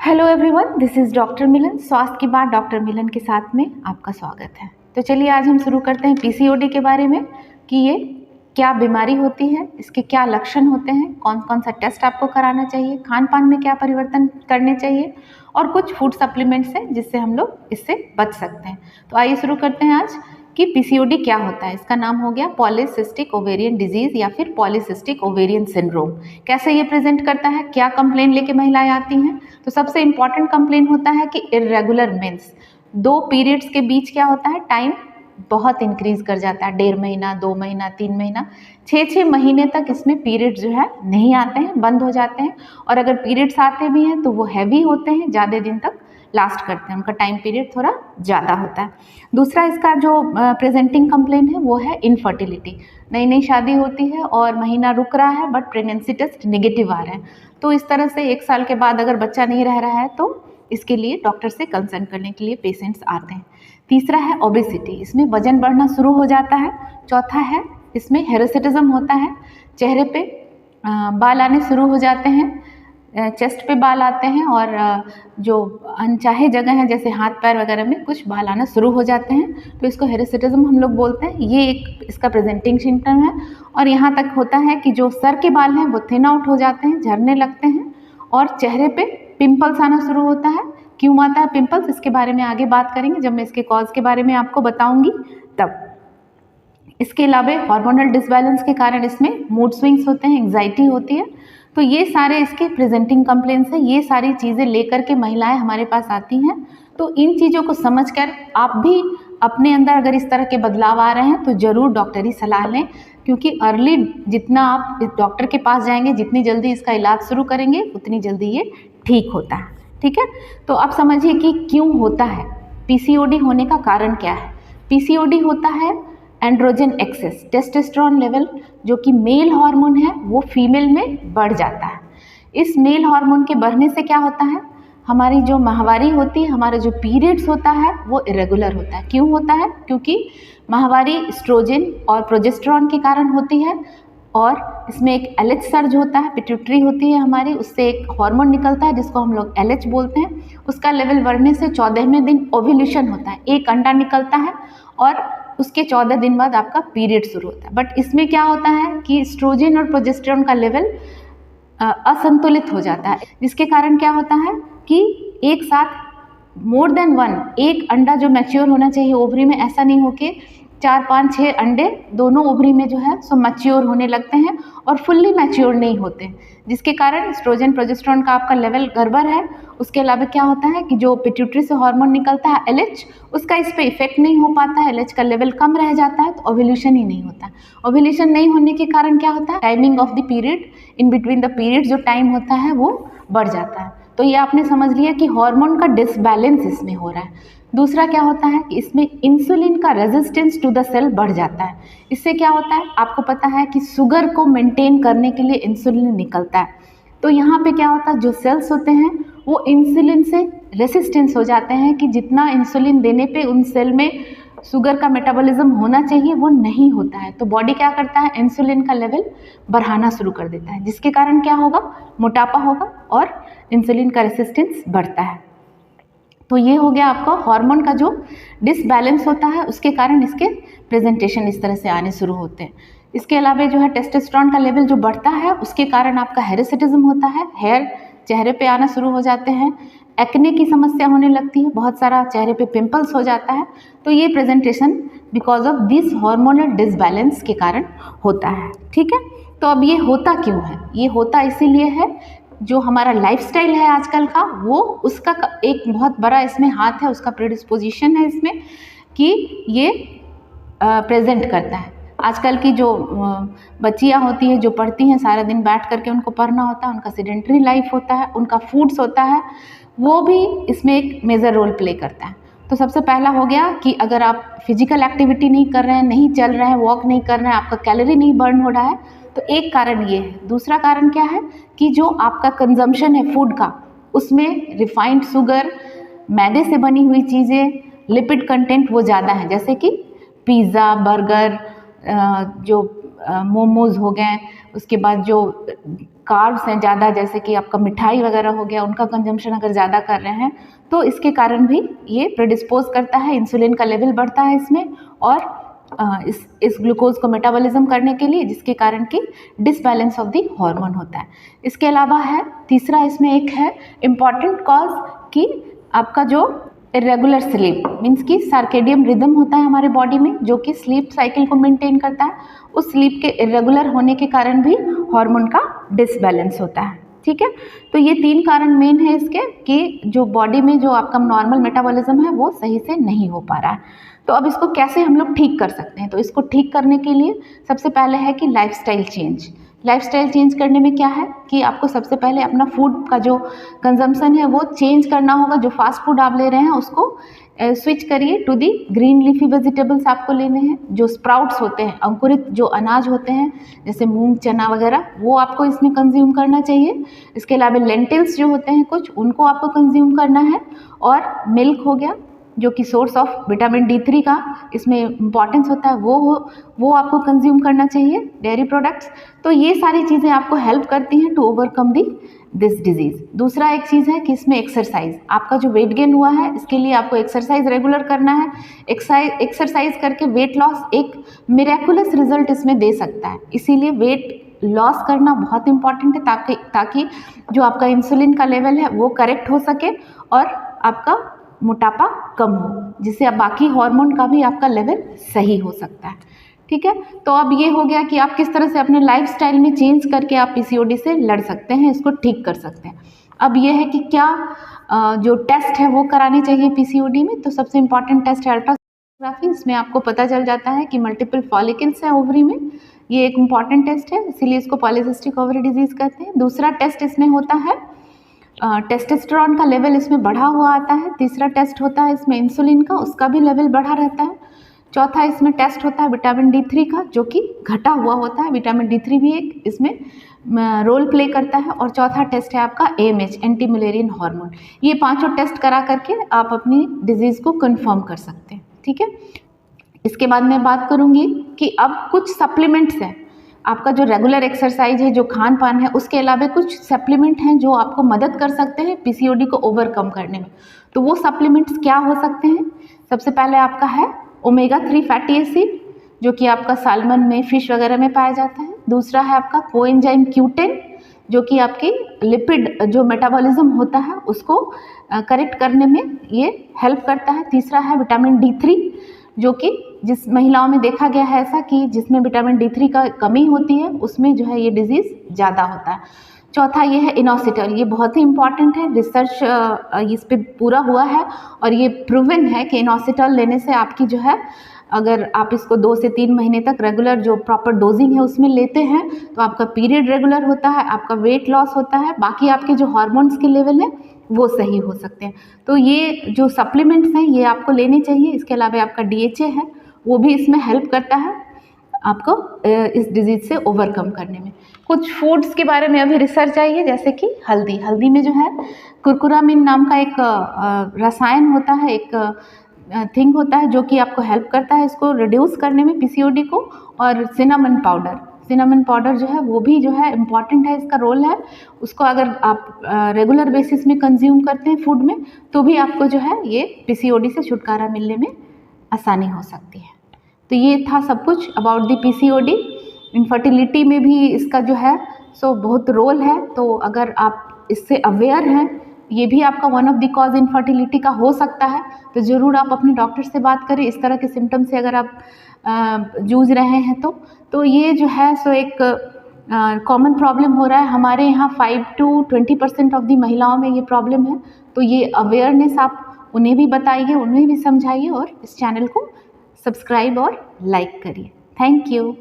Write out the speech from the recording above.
Hello everyone, this is doctor Milan. स्वास्थ्य की बात डॉक्टर मिलन के साथ में आपका स्वागत है। तो चलिए आज हम शुरू करते हैं पीसीओडी के बारे में कि ये क्या बीमारी होती है, इसके क्या लक्षण होते हैं, कौन कौन सा टेस्ट आपको कराना चाहिए, खान पान में क्या परिवर्तन करने चाहिए और कुछ फूड सप्लीमेंट्स हैं जिससे हम लोग इससे बच सकते हैं। तो आइए शुरू करते हैं आज कि पीसीओडी क्या होता है। इसका नाम हो गया पॉलीसिस्टिक ओवेरियन डिजीज़ या फिर पॉलीसिस्टिक ओवेरियन सिंड्रोम। कैसे ये प्रेजेंट करता है, क्या कंप्लेन लेके महिलाएं आती हैं? तो सबसे इम्पॉर्टेंट कंप्लेन होता है कि इरेगुलर मेंस, 2 पीरियड्स के बीच क्या होता है, टाइम बहुत इंक्रीज कर जाता है। 1.5 महीना, 2 महीना, 3 महीना, 6 महीने तक इसमें पीरियड्स जो है नहीं आते हैं, बंद हो जाते हैं। और अगर पीरियड्स आते भी हैं तो वो हैवी होते हैं, ज़्यादा दिन तक लास्ट करते हैं, उनका टाइम पीरियड थोड़ा ज़्यादा होता है। दूसरा इसका जो प्रेजेंटिंग कंप्लेन है वो है इनफर्टिलिटी। नई नई शादी होती है और महीना रुक रहा है बट प्रेगनेंसी टेस्ट नेगेटिव आ रहे हैं, तो इस तरह से 1 साल के बाद अगर बच्चा नहीं रह रहा है तो इसके लिए डॉक्टर से कंसल्ट करने के लिए पेशेंट्स आते हैं। तीसरा है ओबेसिटी, इसमें वजन बढ़ना शुरू हो जाता है। चौथा है इसमें हेरोसिटिज्म होता है, चेहरे पे बाल आने शुरू हो जाते हैं, चेस्ट पे बाल आते हैं और जो अनचाहे जगह है जैसे हाथ पैर वगैरह में कुछ बाल आना शुरू हो जाते हैं, तो इसको हेरोसिटिज्म हम लोग बोलते हैं। ये एक इसका प्रेजेंटिंग सिम्टम है। और यहाँ तक होता है कि जो सर के बाल हैं वो थिन आउट हो जाते हैं, झड़ने लगते हैं और चेहरे पे पिंपल्स आना शुरू होता है। क्यों आता है पिंपल्स, इसके बारे में आगे बात करेंगे जब मैं इसके कॉज के बारे में आपको बताऊंगी तब। इसके अलावा हार्मोनल डिसबैलेंस के कारण इसमें मूड स्विंग्स होते हैं, एंग्जाइटी होती है। तो ये सारे इसके प्रेजेंटिंग कंप्लेंट्स हैं। ये सारी चीज़ें लेकर के महिलाएं हमारे पास आती हैं। तो इन चीज़ों को समझकर आप भी अपने अंदर अगर इस तरह के बदलाव आ रहे हैं तो ज़रूर डॉक्टरी सलाह लें, क्योंकि अर्ली जितना आप डॉक्टर के पास जाएंगे, जितनी जल्दी इसका इलाज शुरू करेंगे उतनी जल्दी ये ठीक होता है। ठीक है, तो अब समझिए कि क्यों होता है, पीसीओडी होने का कारण क्या है। पीसीओडी होता है एंड्रोजन एक्सेस, टेस्टोस्टेरोन लेवल जो कि मेल हार्मोन है वो फीमेल में बढ़ जाता है। इस मेल हार्मोन के बढ़ने से क्या होता है, हमारी जो माहवारी होती है, हमारा जो पीरियड्स होता है वो इरेगुलर होता है। क्यों होता है, क्योंकि माहवारी एस्ट्रोजन और प्रोजेस्टेरोन के कारण होती है और इसमें एक एलएच सर्ज होता है, पिट्यूटरी होती है हमारी, उससे एक हार्मोन निकलता है जिसको हम लोग एलएच बोलते हैं। उसका लेवल बढ़ने से 14वें दिन ओव्यूलेशन होता है, एक अंडा निकलता है और उसके 14 दिन बाद आपका पीरियड शुरू होता है। बट इसमें क्या होता है कि एस्ट्रोजन और प्रोजेस्टेरोन का लेवल असंतुलित हो जाता है, जिसके कारण क्या होता है कि एक साथ मोर देन 1 एक अंडा जो मैच्योर होना चाहिए ओवरी में, ऐसा नहीं होके 4, 5, 6 अंडे दोनों ओवरी में जो है सो मैच्योर होने लगते हैं और फुल्ली मैच्योर नहीं होते, जिसके कारण एस्ट्रोजन प्रोजेस्टेरोन का आपका लेवल गड़बड़ है। उसके अलावा क्या होता है कि जो पिट्यूटरी से हार्मोन निकलता है एलएच, उसका इस पे इफेक्ट नहीं हो पाता है, एलएच का लेवल कम रह जाता है, तो ओव्यूलेशन ही नहीं होता। ओव्यूलेशन नहीं होने के कारण क्या होता है, timing of the period, in between the period जो टाइम होता है वो बढ़ जाता है। तो ये आपने समझ लिया कि हार्मोन का डिसबैलेंस इसमें हो रहा है। दूसरा क्या होता है कि इसमें इंसुलिन का रेजिस्टेंस टू द सेल बढ़ जाता है। इससे क्या होता है, आपको पता है कि शुगर को मेंटेन करने के लिए इंसुलिन निकलता है, तो यहाँ पे क्या होता है, जो सेल्स होते हैं वो इंसुलिन से रेसिस्टेंस हो जाते हैं कि जितना इंसुलिन देने पे उन सेल में शुगर का मेटाबॉलिज्म होना चाहिए वो नहीं होता है। तो बॉडी क्या करता है, इंसुलिन का लेवल बढ़ाना शुरू कर देता है, जिसके कारण क्या होगा, मोटापा होगा और इंसुलिन का रेसिस्टेंस बढ़ता है। तो ये हो गया आपका हार्मोन का जो डिसबैलेंस होता है, उसके कारण इसके प्रेजेंटेशन इस तरह से आने शुरू होते हैं। इसके अलावा जो है टेस्टोस्टेरोन का लेवल जो बढ़ता है उसके कारण आपका हेरोसिटिज्म होता है, हेयर चेहरे पे आना शुरू हो जाते हैं, एक्ने की समस्या होने लगती है, बहुत सारा चेहरे पे पिंपल्स हो जाता है। तो ये presentation because of this hormonal disbalance के कारण होता है। ठीक है, तो अब ये होता क्यों है, ये होता इसीलिए है जो हमारा लाइफस्टाइल है आजकल का, वो उसका एक बहुत बड़ा इसमें हाथ है, उसका प्रेडिस्पोजिशन है इसमें कि ये प्रेजेंट करता है। आजकल की जो बच्चियाँ होती हैं जो पढ़ती हैं, सारा दिन बैठ करके उनको पढ़ना होता है, उनका सेडेंटरी लाइफ होता है, उनका फूड्स होता है, वो भी इसमें एक मेजर रोल प्ले करता है। तो सबसे पहला हो गया कि अगर आप फिजिकल एक्टिविटी नहीं कर रहे हैं, नहीं चल रहे हैं, वॉक नहीं कर रहे हैं, आपका कैलोरी नहीं बर्न हो रहा है, तो एक कारण ये है। दूसरा कारण क्या है कि जो आपका कंजम्पशन है फूड का, उसमें रिफाइंड शुगर, मैदे से बनी हुई चीज़ें, लिपिड कंटेंट वो ज़्यादा है, जैसे कि पिज़्ज़ा, बर्गर, जो मोमोज़ हो गए, उसके बाद जो कार्ब्स हैं ज़्यादा, जैसे कि आपका मिठाई वगैरह हो गया, उनका कंजम्पशन अगर ज़्यादा कर रहे हैं तो इसके कारण भी ये प्रेडिस्पोज करता है, इंसुलिन का लेवल बढ़ता है इसमें, और इस ग्लूकोज को मेटाबॉलिज्म करने के लिए, जिसके कारण कि डिसबैलेंस ऑफ द हार्मोन होता है। इसके अलावा है तीसरा, इसमें एक है इम्पॉर्टेंट कॉज कि आपका जो इरेगुलर स्लीप, मीन्स कि सर्केडियम रिदम होता है हमारे बॉडी में, जो कि स्लीप साइकिल को मेंटेन करता है। उस स्लीप के इरेगुलर होने के कारण भी हार्मोन का डिसबैलेंस होता है। ठीक है, तो ये 3 कारण मेन है इसके कि जो बॉडी में जो आपका नॉर्मल मेटाबॉलिज्म है वो सही से नहीं हो पा रहा है। तो अब इसको कैसे हम लोग ठीक कर सकते हैं? तो इसको ठीक करने के लिए सबसे पहले है कि लाइफस्टाइल चेंज। लाइफस्टाइल चेंज करने में क्या है कि आपको सबसे पहले अपना फूड का जो कंजम्पशन है वो चेंज करना होगा। जो फास्ट फूड आप ले रहे हैं उसको स्विच करिए to the green leafy vegetables आपको लेने हैं। जो स्प्राउट्स होते हैं, अंकुरित जो अनाज होते हैं, जैसे मूंग, चना वगैरह, वो आपको इसमें कंज्यूम करना चाहिए। इसके अलावा लेंटिल्स जो होते हैं कुछ, उनको आपको कंज्यूम करना है। और मिल्क हो गया, जो कि सोर्स ऑफ विटामिन D3 का इसमें इम्पॉर्टेंस होता है, वो आपको कंज्यूम करना चाहिए। डेयरी प्रोडक्ट्स, तो ये सारी चीज़ें आपको हेल्प करती हैं टू ओवरकम दिस डिजीज़। दूसरा एक चीज़ है कि इसमें एक्सरसाइज, आपका जो वेट गेन हुआ है इसके लिए आपको एक्सरसाइज रेगुलर करना है। एक्सरसाइज करके वेट लॉस एक मिरेकुलस रिजल्ट इसमें दे सकता है, इसीलिए वेट लॉस करना बहुत इंपॉर्टेंट है ताकि जो आपका इंसुलिन का लेवल है वो करेक्ट हो सके और आपका मोटापा कम हो, जिससे अब बाकी हार्मोन का भी आपका लेवल सही हो सकता है। ठीक है, तो अब ये हो गया कि आप किस तरह से अपने लाइफस्टाइल में चेंज करके आप पीसीओडी से लड़ सकते हैं, इसको ठीक कर सकते हैं। अब ये है कि क्या जो टेस्ट है वो कराने चाहिए पीसीओडी में। तो सबसे इम्पॉर्टेंट टेस्ट है अल्ट्रासोनोग्राफी। इसमें आपको पता चल जाता है कि मल्टीपल फॉलिकल्स हैं ओवरी में, ये एक इम्पॉर्टेंट टेस्ट है, इसीलिए इसको पॉलीसिस्टिक ओवरी डिजीज़ कहते हैं। दूसरा टेस्ट इसमें होता है टेस्टोस्टेरोन का लेवल इसमें बढ़ा हुआ आता है। तीसरा टेस्ट होता है इसमें इंसुलिन का, उसका भी लेवल बढ़ा रहता है। चौथा इसमें टेस्ट होता है विटामिन D3 का, जो कि घटा हुआ होता है। विटामिन D3 भी एक इसमें रोल प्ले करता है। और चौथा टेस्ट है आपका AMH, एंटी मलेरियन हार्मोन। ये पांचों टेस्ट करा करके आप अपनी डिजीज़ को कंफर्म कर सकते हैं। ठीक है, इसके बाद मैं बात करूँगी कि अब कुछ सप्लीमेंट्स हैं। आपका जो रेगुलर एक्सरसाइज है, जो खान पान है, उसके अलावा कुछ सप्लीमेंट हैं जो आपको मदद कर सकते हैं पीसीओडी को ओवरकम करने में। तो वो सप्लीमेंट्स क्या हो सकते हैं? सबसे पहले आपका है ओमेगा 3 फैटी एसिड, जो कि आपका साल्मन में, फिश वगैरह में पाया जाता है। दूसरा है आपका कोएंजाइम Q10, जो कि आपकी लिपिड जो मेटाबॉलिज्म होता है उसको करेक्ट करने में ये हेल्प करता है। तीसरा है विटामिन D3, जो कि जिस महिलाओं में देखा गया है ऐसा कि जिसमें विटामिन D3 का कमी होती है उसमें जो है ये डिजीज़ ज़्यादा होता है। चौथा ये है इनोसिटॉल, ये बहुत ही इंपॉर्टेंट है, रिसर्च इस पे पूरा हुआ है और ये प्रूवन है कि इनोसिटॉल लेने से आपकी जो है, अगर आप इसको 2 से 3 महीने तक रेगुलर जो प्रॉपर डोजिंग है उसमें लेते हैं तो आपका पीरियड रेगुलर होता है, आपका वेट लॉस होता है, बाकी आपके जो हार्मोन्स के लेवल है वो सही हो सकते हैं। तो ये जो सप्लीमेंट्स हैं ये आपको लेने चाहिए। इसके अलावा आपका DHA है, वो भी इसमें हेल्प करता है आपको इस डिजीज़ से ओवरकम करने में। कुछ फूड्स के बारे में अभी रिसर्च आई है, जैसे कि हल्दी में जो है कुरकुरामिन नाम का एक रसायन होता है, एक थिंग होता है जो कि आपको हेल्प करता है इसको रिड्यूस करने में, पीसीओडी को। और सिनामन पाउडर जो है वो भी जो है इम्पॉर्टेंट है, इसका रोल है। उसको अगर आप रेगुलर बेसिस में कंज्यूम करते हैं फूड में तो भी आपको जो है ये पीसीओडी से छुटकारा मिलने में आसानी हो सकती है। तो ये था सब कुछ अबाउट द पीसीओडी। इनफर्टिलिटी में भी इसका जो है सो बहुत रोल है, तो अगर आप इससे अवेयर हैं, ये भी आपका one of the cause infertility का हो सकता है, तो ज़रूर आप अपने डॉक्टर से बात करें। इस तरह के सिम्टम से अगर आप जूझ रहे हैं तो ये जो है सो एक कॉमन प्रॉब्लम हो रहा है हमारे यहाँ। 5 to 20% ऑफ दी महिलाओं में ये प्रॉब्लम है। तो ये अवेयरनेस आप उन्हें भी बताइए, उन्हें भी समझाइए और इस चैनल को सब्सक्राइब और लाइक करिए। Thank you.